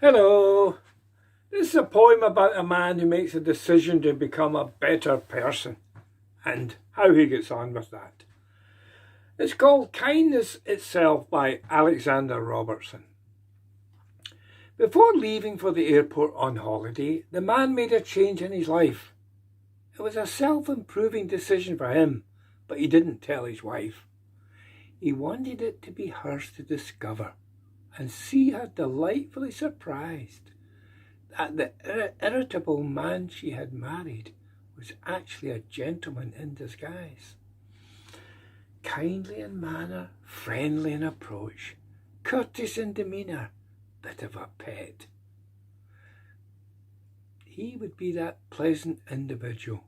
Hello. This is a poem about a man who makes a decision to become a better person and how he gets on with that. It's called Kindness Itself by Alexander Robertson. Before leaving for the airport on holiday, the man made a change in his life. It was a self-improving decision for him, but he didn't tell his wife. He wanted it to be hers to discover and see her delightfully surprised that the irritable man she had married was actually a gentleman in disguise. Kindly in manner, friendly in approach, courteous in demeanour, bit of a pet. He would be that pleasant individual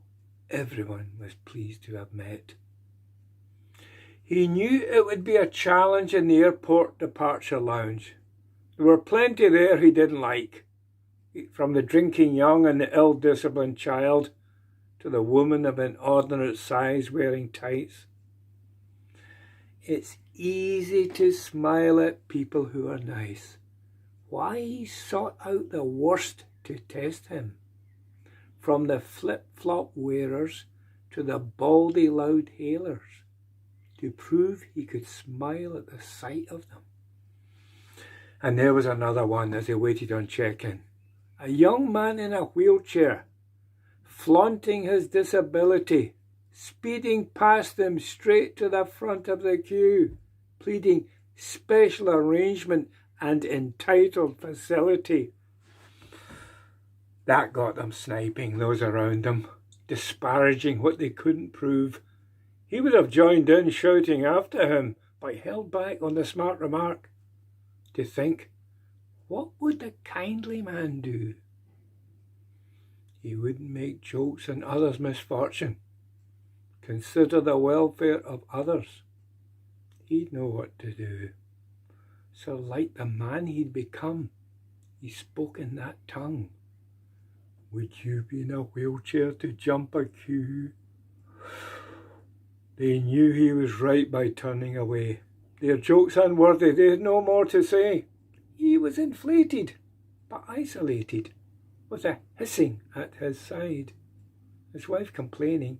everyone was pleased to have met. He knew it would be a challenge in the airport departure lounge. There were plenty there he didn't like, from the drinking young and the ill-disciplined child to the woman of inordinate size wearing tights. It's easy to smile at people who are nice. Why he sought out the worst to test him, from the flip-flop wearers to the baldy loud hailers, to prove he could smile at the sight of them. And there was another one as he waited on check-in. A young man in a wheelchair, flaunting his disability, speeding past them straight to the front of the queue, pleading special arrangement and entitled facility. That got them sniping those around him, disparaging what they couldn't prove. He would have joined in shouting after him, but held back on the smart remark. To think, what would the kindly man do? He wouldn't make jokes on others' misfortune, consider the welfare of others. He'd know what to do. So like the man he'd become, he spoke in that tongue. Would you be in a wheelchair to jump a queue? They knew he was right by turning away. Their jokes unworthy, they had no more to say. He was inflated, but isolated, with a hissing at his side. His wife complaining.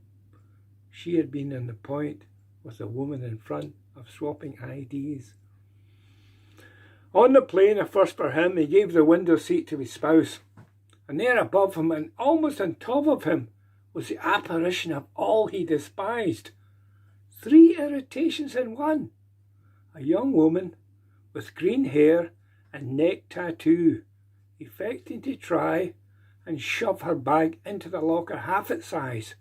She had been on the point with the woman in front of swapping IDs. On the plane, a first for him, he gave the window seat to his spouse. And there above him and almost on top of him was the apparition of all he despised. 3 irritations in one. A young woman with green hair and neck tattoo, affecting to try and shove her bag into the locker half its size.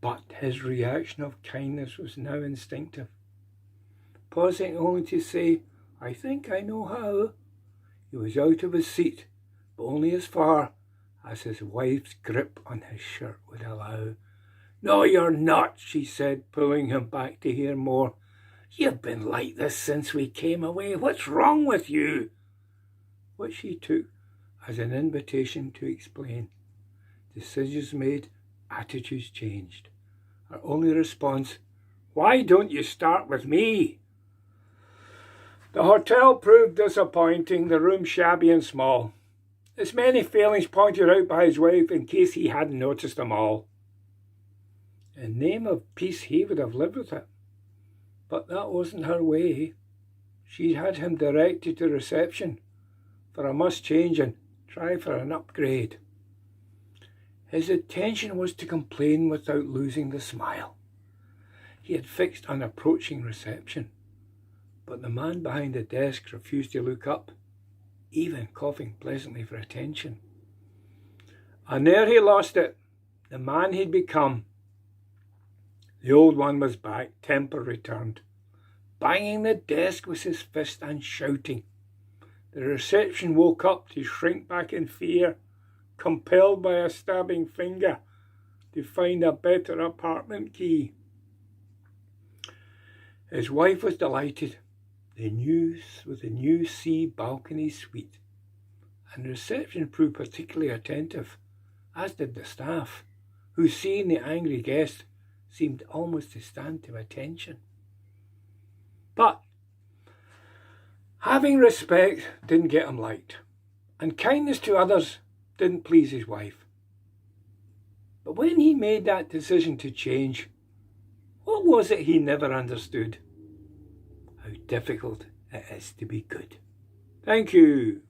But his reaction of kindness was now instinctive. Pausing only to say, I think I know how, he was out of his seat, but only as far as his wife's grip on his shirt would allow. No, you're not, she said, pulling him back to hear more. You've been like this since we came away. What's wrong with you? What she took as an invitation to explain. Decisions made, attitudes changed. Her only response, why don't you start with me? The hotel proved disappointing, the room shabby and small. His many failings pointed out by his wife in case he hadn't noticed them all. In name of peace, he would have lived with it. But that wasn't her way. She had him directed to reception for a must change and try for an upgrade. His intention was to complain without losing the smile. He had fixed on approaching reception, but the man behind the desk refused to look up, even coughing pleasantly for attention. And there he lost it, the man he'd become. The old one was back, temper returned. Banging the desk with his fist and shouting. The reception woke up to shrink back in fear, compelled by a stabbing finger to find a better apartment key. His wife was delighted. The news with the new sea balcony suite, and reception proved particularly attentive, as did the staff, who, seeing the angry guest, seemed almost to stand to attention. But having respect didn't get him liked. and kindness to others didn't please his wife. But when he made that decision to change, what was it he never understood? How difficult it is to be good. Thank you.